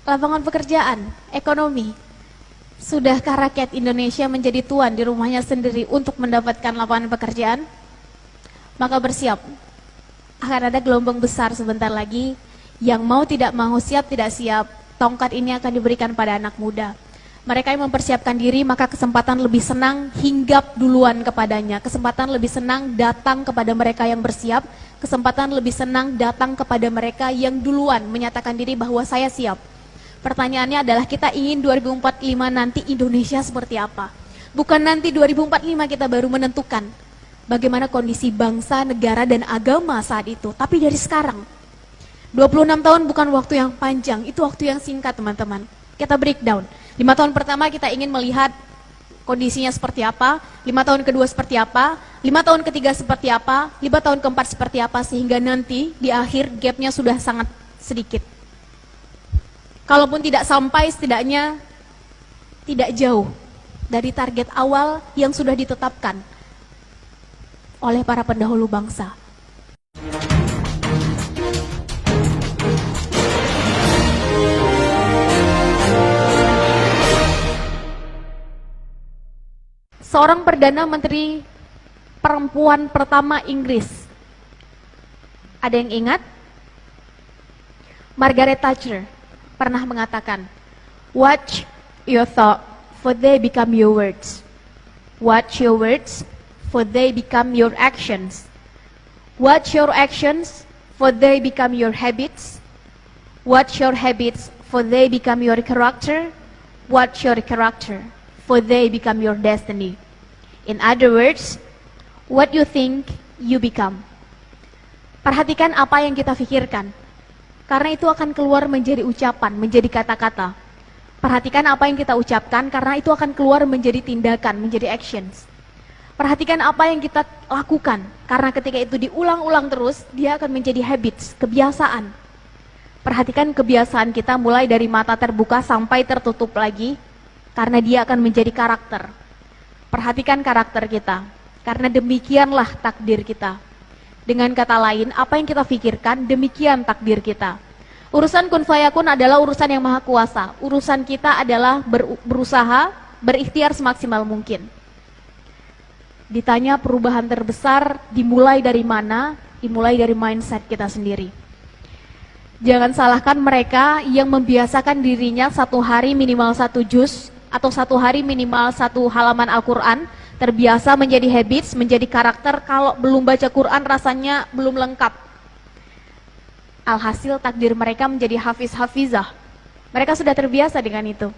lapangan pekerjaan, ekonomi. Sudahkah rakyat Indonesia menjadi tuan di rumahnya sendiri untuk mendapatkan lapangan pekerjaan? Maka bersiap, akan ada gelombang besar sebentar lagi yang mau tidak mau, siap tidak siap, tongkat ini akan diberikan pada anak muda. Mereka yang mempersiapkan diri, maka kesempatan lebih senang hinggap duluan kepadanya. Kesempatan lebih senang datang kepada mereka yang bersiap. Kesempatan lebih senang datang kepada mereka yang duluan menyatakan diri bahwa saya siap. Pertanyaannya adalah kita ingin 2045 nanti Indonesia seperti apa? Bukan nanti 2045 kita baru menentukan bagaimana kondisi bangsa, negara, dan agama saat itu. Tapi dari sekarang, 26 tahun bukan waktu yang panjang, itu waktu yang singkat teman-teman. Kita breakdown. 5 tahun pertama kita ingin melihat kondisinya seperti apa, 5 tahun kedua seperti apa, 5 tahun ketiga seperti apa, 5 tahun keempat seperti apa, sehingga nanti di akhir gapnya sudah sangat sedikit. Kalaupun tidak sampai, setidaknya tidak jauh dari target awal yang sudah ditetapkan oleh para pendahulu bangsa. Seorang Perdana Menteri perempuan pertama Inggris. Ada yang ingat? Margaret Thatcher pernah mengatakan, "Watch your thought, for they become your words. Watch your words, for they become your actions. Watch your actions, for they become your habits. Watch your habits, for they become your character. Watch your character, for they become your destiny." In other words, what you think, you become. Perhatikan apa yang kita pikirkan, karena itu akan keluar menjadi ucapan, menjadi kata-kata. Perhatikan apa yang kita ucapkan, karena itu akan keluar menjadi tindakan, menjadi actions. Perhatikan apa yang kita lakukan, karena ketika itu diulang-ulang terus, dia akan menjadi habits, kebiasaan. Perhatikan kebiasaan kita mulai dari mata terbuka sampai tertutup lagi, karena dia akan menjadi karakter. Perhatikan karakter kita, karena demikianlah takdir kita. Dengan kata lain, apa yang kita pikirkan, demikian takdir kita. Urusan kun fayakun adalah urusan yang maha kuasa. Urusan kita adalah berusaha, berikhtiar semaksimal mungkin. Ditanya perubahan terbesar dimulai dari mana? Dimulai dari mindset kita sendiri. Jangan salahkan mereka yang membiasakan dirinya satu hari minimal 1 juz, atau satu hari minimal 1 halaman Al-Quran, terbiasa menjadi habits, menjadi karakter. Kalau belum baca Quran rasanya belum lengkap. Alhasil takdir mereka menjadi hafiz-hafizah. Mereka sudah terbiasa dengan itu.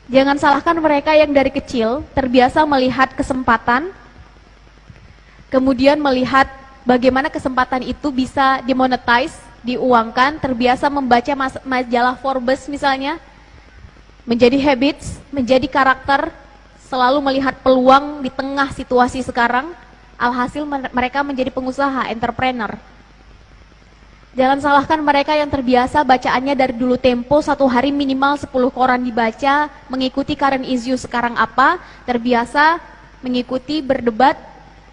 Jangan salahkan mereka yang dari kecil terbiasa melihat kesempatan, kemudian melihat bagaimana kesempatan itu bisa dimonetize, diuangkan, terbiasa membaca majalah Forbes misalnya, menjadi habits, menjadi karakter, selalu melihat peluang di tengah situasi sekarang. Alhasil mereka menjadi pengusaha, entrepreneur. Jangan salahkan mereka yang terbiasa bacaannya dari dulu Tempo, satu hari minimal 10 koran dibaca, mengikuti current issue sekarang apa, terbiasa mengikuti, berdebat,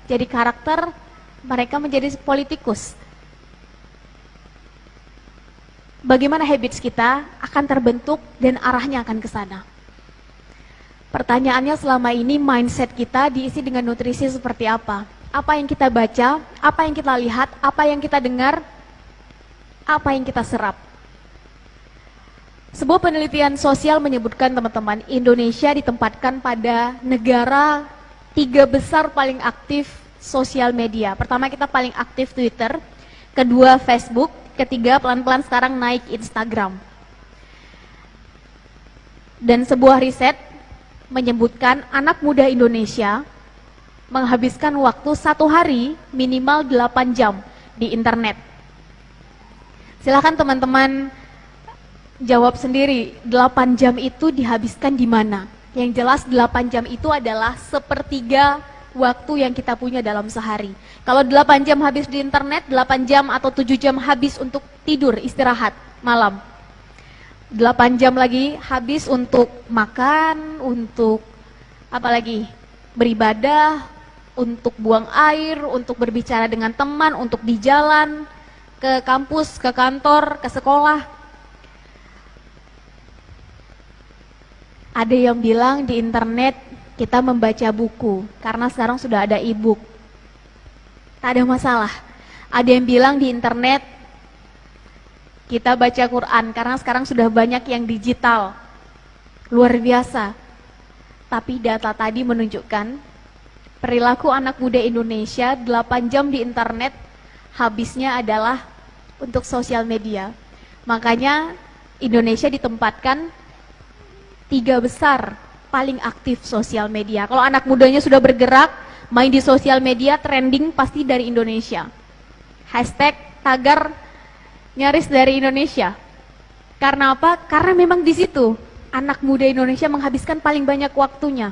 jadi karakter, mereka menjadi politikus. Bagaimana habits kita akan terbentuk dan arahnya akan ke sana. Pertanyaannya selama ini mindset kita diisi dengan nutrisi seperti apa? Apa yang kita baca, apa yang kita lihat, apa yang kita dengar, apa yang kita serap. Sebuah penelitian sosial menyebutkan teman-teman, Indonesia ditempatkan pada negara 3 besar paling aktif sosial media. Pertama kita paling aktif Twitter, kedua Facebook, ketiga pelan-pelan sekarang naik Instagram. Dan sebuah riset menyebutkan anak muda Indonesia menghabiskan waktu 1 hari minimal 8 jam di internet. Silakan teman-teman jawab sendiri, 8 jam itu dihabiskan di mana? Yang jelas 8 jam itu adalah 1/3 waktu yang kita punya dalam sehari. Kalau 8 jam habis di internet, 8 jam atau 7 jam habis untuk tidur, istirahat, malam. 8 jam lagi habis untuk makan, untuk apa lagi? Beribadah, untuk buang air, untuk berbicara dengan teman, untuk di jalan, ke kampus, ke kantor, ke sekolah. Ada yang bilang di internet kita membaca buku, karena sekarang sudah ada e-book. Tak ada masalah. Ada yang bilang di internet kita baca Quran, karena sekarang sudah banyak yang digital. Luar biasa. Tapi data tadi menunjukkan perilaku anak muda Indonesia 8 jam di internet habisnya adalah untuk sosial media. Makanya Indonesia ditempatkan 3 besar paling aktif sosial media. Kalau anak mudanya sudah bergerak, main di sosial media, trending pasti dari Indonesia. Hashtag, tagar, nyaris dari Indonesia. Karena apa? Karena memang di situ anak muda Indonesia menghabiskan paling banyak waktunya.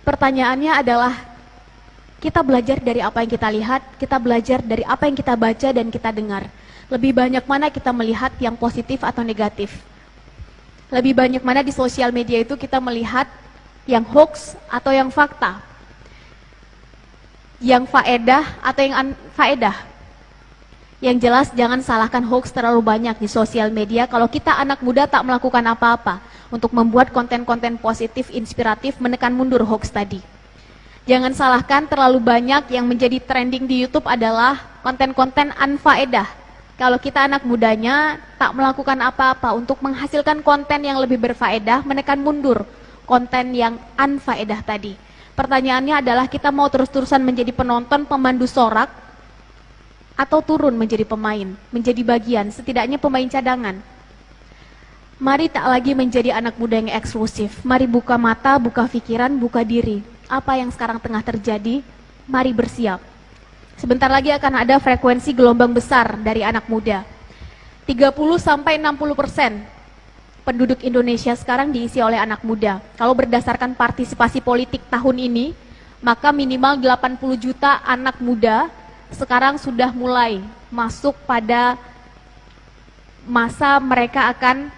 Pertanyaannya adalah, kita belajar dari apa yang kita lihat, kita belajar dari apa yang kita baca dan kita dengar. Lebih banyak mana kita melihat yang positif atau negatif? Lebih banyak mana di sosial media itu kita melihat yang hoax atau yang fakta? Yang faedah atau yang faedah? Yang jelas jangan salahkan hoax terlalu banyak di sosial media kalau kita anak muda tak melakukan apa-apa untuk membuat konten-konten positif, inspiratif, menekan mundur hoax tadi. Jangan salahkan terlalu banyak yang menjadi trending di YouTube adalah konten-konten anfaedah. Kalau kita anak mudanya tak melakukan apa-apa untuk menghasilkan konten yang lebih berfaedah, menekan mundur konten yang anfaedah tadi. Pertanyaannya adalah kita mau terus-terusan menjadi penonton, pemandu sorak, atau turun menjadi pemain, menjadi bagian, setidaknya pemain cadangan. Mari tak lagi menjadi anak muda yang eksklusif. Mari buka mata, buka pikiran, buka diri. Apa yang sekarang tengah terjadi, mari bersiap. Sebentar lagi akan ada frekuensi gelombang besar dari anak muda. 30-60% penduduk Indonesia sekarang diisi oleh anak muda. Kalau berdasarkan partisipasi politik tahun ini, maka minimal 80 juta anak muda sekarang sudah mulai masuk pada masa mereka akan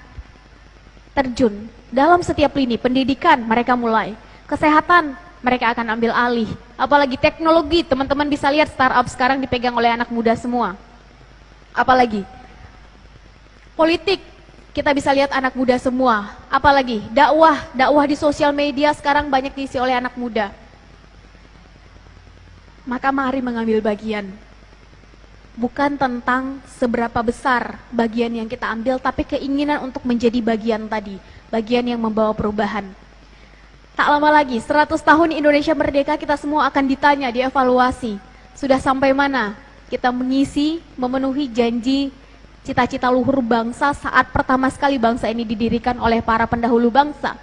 terjun. Dalam setiap lini pendidikan mereka mulai, kesehatan mereka akan ambil alih. Apalagi teknologi, teman-teman bisa lihat startup sekarang dipegang oleh anak muda semua. Apalagi politik, kita bisa lihat anak muda semua. Apalagi dakwah di sosial media sekarang banyak diisi oleh anak muda. Maka mari mengambil bagian. Bukan tentang seberapa besar bagian yang kita ambil, tapi keinginan untuk menjadi bagian tadi, bagian yang membawa perubahan. Tak lama lagi, 100 tahun Indonesia merdeka, kita semua akan ditanya, dievaluasi. Sudah sampai mana kita mengisi, memenuhi janji, cita-cita luhur bangsa saat pertama sekali bangsa ini didirikan oleh para pendahulu bangsa.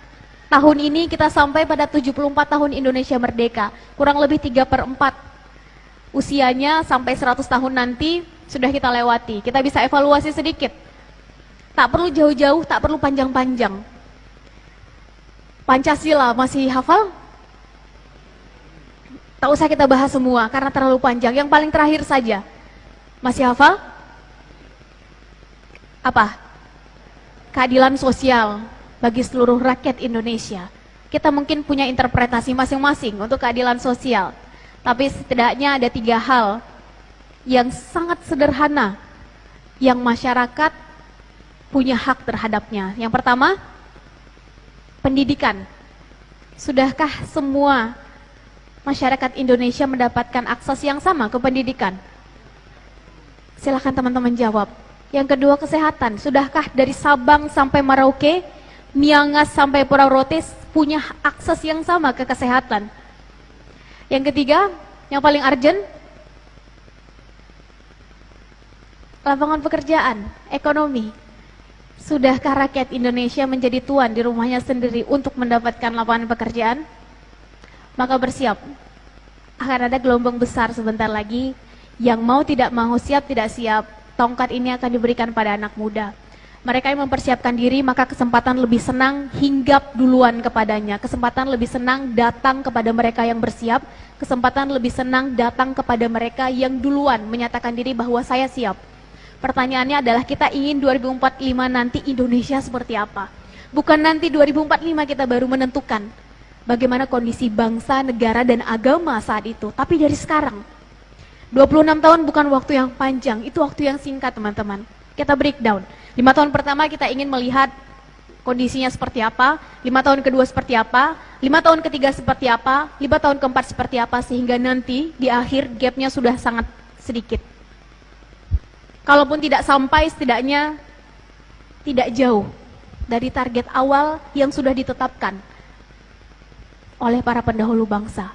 Tahun ini kita sampai pada 74 tahun Indonesia merdeka, kurang lebih 3/4 usianya sampai 100 tahun nanti sudah kita lewati. Kita bisa evaluasi sedikit. Tak perlu jauh-jauh, tak perlu panjang-panjang. Pancasila masih hafal? Tak usah kita bahas semua karena terlalu panjang. Yang paling terakhir saja. Masih hafal? Apa? Keadilan sosial bagi seluruh rakyat Indonesia. Kita mungkin punya interpretasi masing-masing untuk keadilan sosial. Tapi setidaknya ada 3 hal yang sangat sederhana yang masyarakat punya hak terhadapnya. Yang pertama, pendidikan. Sudahkah semua masyarakat Indonesia mendapatkan akses yang sama ke pendidikan? Silakan teman-teman jawab. Yang kedua, kesehatan. Sudahkah dari Sabang sampai Merauke, Miangas sampai Pulau Rote punya akses yang sama ke kesehatan? Yang ketiga, yang paling urgent, lapangan pekerjaan, ekonomi. Sudahkah rakyat Indonesia menjadi tuan di rumahnya sendiri untuk mendapatkan lapangan pekerjaan? Maka bersiap, akan ada gelombang besar sebentar lagi, yang mau tidak mau, siap tidak siap, tongkat ini akan diberikan pada anak muda. Mereka yang mempersiapkan diri, maka kesempatan lebih senang hinggap duluan kepadanya. Kesempatan lebih senang datang kepada mereka yang bersiap. Kesempatan lebih senang datang kepada mereka yang duluan menyatakan diri bahwa saya siap. Pertanyaannya adalah kita ingin 2045 nanti Indonesia seperti apa? Bukan nanti 2045 kita baru menentukan bagaimana kondisi bangsa, negara, dan agama saat itu. Tapi dari sekarang, 26 tahun bukan waktu yang panjang, itu waktu yang singkat teman-teman. Kita breakdown. 5 tahun pertama kita ingin melihat kondisinya seperti apa, 5 tahun kedua seperti apa, 5 tahun ketiga seperti apa, 5 tahun keempat seperti apa, sehingga nanti di akhir gapnya sudah sangat sedikit. Kalaupun tidak sampai, setidaknya tidak jauh dari target awal yang sudah ditetapkan oleh para pendahulu bangsa.